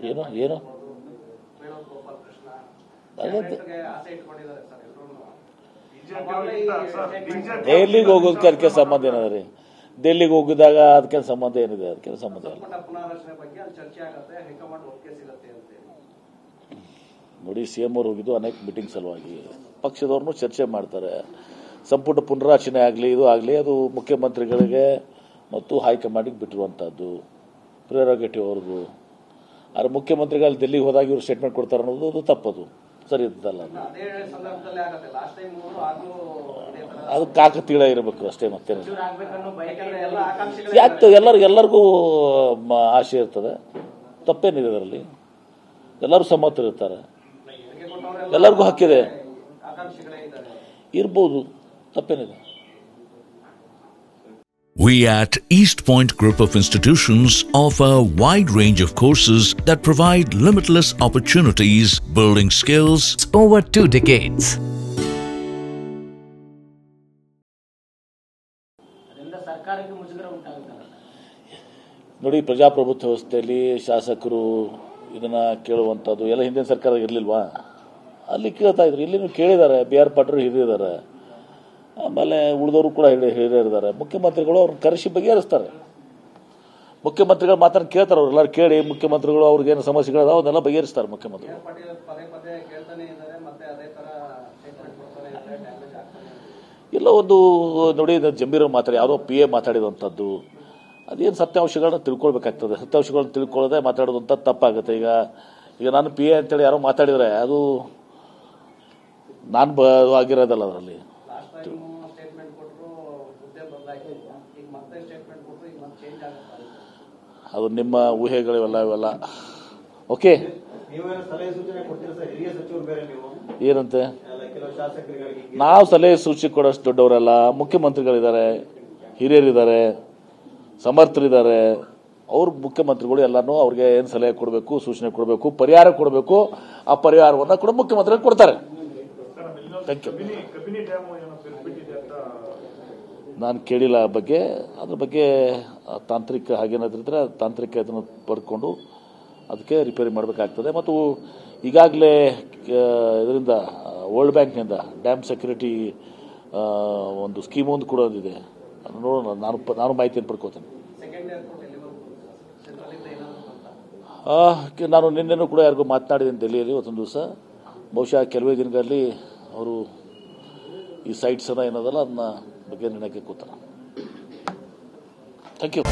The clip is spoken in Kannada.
ಏನು ಏನು ಡೆಲ್ಲಿಗೆ ಹೋಗೋದಕ್ಕೆ ಅದಕ್ಕೆ ಸಂಬಂಧ ಏನಾದ್ರಿ? ಡೆಲ್ಲಿಗೆ ಹೋಗಿದಾಗ ಅದಕ್ಕೆ ಸಂಬಂಧ ಏನಿದೆ? ಅದಕ್ಕೆ ಸಂಬಂಧ ಇಲ್ಲ ನೋಡಿ. ಸಿಎಂ ಅವರು ಹೋಗಿದ್ದು ಅನೇಕ ಮೀಟಿಂಗ್ ಸಲುವಾಗಿ, ಪಕ್ಷದವ್ರನ್ನೂ ಚರ್ಚೆ ಮಾಡ್ತಾರೆ. ಸಂಪುಟ ಪುನರಾಚನೆ ಆಗಲಿ ಇದು ಆಗಲಿ ಅದು ಮುಖ್ಯಮಂತ್ರಿಗಳಿಗೆ ಮತ್ತು ಹೈಕಮಾಂಡಿಗೆ ಬಿಟ್ಟಿರುವಂಥದ್ದು, ಪ್ರೆರೋಗೇಟಿವ್ ಅವ್ರದ್ದು. ಆದರೆ ಮುಖ್ಯಮಂತ್ರಿಗಳು ಡೆಲ್ಲಿಗೆ ಹೋದಾಗ ಇವರು ಸ್ಟೇಟ್ಮೆಂಟ್ ಕೊಡ್ತಾರೆ ಅನ್ನೋದು ಅದು ತಪ್ಪದು, ಸರಿ ಇರ್ತದಲ್ಲ. ಅದು ಕಾಕತೀಳ ಇರಬೇಕು ಅಷ್ಟೇ, ಮತ್ತೇನು. ಯಾಕೆ ಎಲ್ಲರಿಗೂ ಆಸೆ ಇರ್ತದೆ, ತಪ್ಪೇನಿದೆ ಅದರಲ್ಲಿ. ಎಲ್ಲರೂ ಸಮ್ಮತರಿರ್ತಾರೆ, ಎಲ್ಲರಿಗೂ ಹಕ್ಕಿದೆ, ಇರ್ಬೋದು, ತಪ್ಪೇನಿದೆ. We at East Point Group of Institutions offer a wide range of courses that provide limitless opportunities, building skills over 2 decades. ನೋಡಿ, ಪ್ರಜಾಪ್ರಭುತ್ವ ವ್ಯವಸ್ಥೆಯಲ್ಲಿ ಶಾಸಕರು ಇದನ್ನ ಕೇಳುವಂಥದ್ದು ಎಲ್ಲ ಹಿಂದಿನ ಸರ್ಕಾರ ಇರಲಿಲ್ವಾ? ಅಲ್ಲಿ ಕೇಳ್ತಾ ಇದ್ರು, ಇಲ್ಲಿನೂ ಕೇಳಿದ್ದಾರೆ. ಬಿ ಆರ್ ಪಾಟೀಲ್ ಹಿರಿಯರಿದ್ದಾರೆ, ಆಮೇಲೆ ಉಳಿದವರು ಕೂಡ ಹಿರಿಯರಿದ್ದಾರೆ. ಮುಖ್ಯಮಂತ್ರಿಗಳು ಅವ್ರನ್ನ ಕರೆಸಿ ಬಗೆಹರಿಸ್ತಾರೆ. ಮುಖ್ಯಮಂತ್ರಿಗಳು ಮಾತನ್ನು ಕೇಳ್ತಾರೆ, ಅವ್ರೆಲ್ಲರೂ ಕೇಳಿ ಮುಖ್ಯಮಂತ್ರಿಗಳು ಅವ್ರಿಗೇನು ಸಮಸ್ಯೆಗಳಿದಾವೆ ಅವನ್ನೆಲ್ಲ ಬಗೆಹರಿಸ್ತಾರೆ ಮುಖ್ಯಮಂತ್ರಿಗಳು. ಇಲ್ಲ, ಒಂದು ನೋಡಿ, ಜಂಬೀರ್ ಮಾತಾಡಿ ಯಾವುದೋ PA ಮಾತಾಡಿದಂಥದ್ದು ಅದೇನು ಸತ್ಯಾಂಶಗಳನ್ನ ತಿಳ್ಕೊಳ್ಬೇಕಾಗ್ತದೆ. ಸತ್ಯಾಂಶಗಳನ್ನ ತಿಳ್ಕೊಳ್ಳೋದೇ ಮಾತಾಡೋದಂತ ತಪ್ಪಾಗುತ್ತೆ. ಈಗ ನಾನು PA ಅಂತೇಳಿ ಯಾರೋ ಮಾತಾಡಿದರೆ ಅದು ನಾನು ಆಗಿರೋದಲ್ಲ. ಅದರಲ್ಲಿ ಅದು ನಿಮ್ಮ ಊಹೆಗಳಿವೆಲ್ಲ. ಓಕೆ, ಏನಂತೆ ನಾವು ಸಲಹೆ ಸೂಚನೆ ಕೊಡೋಷ್ಟು ದೊಡ್ಡವರಲ್ಲ. ಮುಖ್ಯಮಂತ್ರಿಗಳಿದ್ದಾರೆ, ಹಿರಿಯರಿದ್ದಾರೆ, ಸಮರ್ಥರಿದ್ದಾರೆ. ಅವ್ರು ಮುಖ್ಯಮಂತ್ರಿಗಳು ಎಲ್ಲಾನು ಅವ್ರಿಗೆ ಏನು ಸಲಹೆ ಕೊಡಬೇಕು, ಸೂಚನೆ ಕೊಡಬೇಕು, ಪರಿಹಾರ ಕೊಡಬೇಕು. ಆ ಪರಿಹಾರವನ್ನು ಕೂಡ ಮುಖ್ಯಮಂತ್ರಿಗಳು ಕೊಡ್ತಾರೆ. Thank you. ನಾನು ಕೇಳಿಲ್ಲ ಆ ಬಗ್ಗೆ. ಅದ್ರ ಬಗ್ಗೆ ತಾಂತ್ರಿಕ ಹಾಗೇನಾದ್ರಿದ್ರೆ ತಾಂತ್ರಿಕ ಇದನ್ನು ಪಡ್ಕೊಂಡು ಅದಕ್ಕೆ ರಿಪೇರಿ ಮಾಡಬೇಕಾಗ್ತದೆ. ಮತ್ತು ಈಗಾಗಲೇ ಇದರಿಂದ ವರ್ಲ್ಡ್ ಬ್ಯಾಂಕ್ನಿಂದ ಡ್ಯಾಮ್ ಸೆಕ್ಯೂರಿಟಿ ಒಂದು ಸ್ಕೀಮ್ ಒಂದು ಕೂಡ ಒಂದಿದೆ. ನೋಡೋಣ, ನಾನು ಮಾಹಿತಿಯನ್ನು ಪಡ್ಕೋತೇನೆ. ನಾನು ನಿನ್ನೆನೂ ಕೂಡ ಯಾರಿಗೂ ಮಾತನಾಡಿದ್ದೀನಿ ಡೆಲ್ಲಿಯಲ್ಲಿ ಇವತ್ತೊಂದು ದಿವಸ. ಬಹುಶಃ ಕೆಲವೇ ದಿನಗಳಲ್ಲಿ ಅವರು ಈ ಸೈಟ್ಸ್ ಏನದಲ್ಲ ಅದನ್ನ ಬಗ್ಗೆ ನಿರ್ಣಯಕ್ಕೆ ಕೂತಾರೆ. Thank you.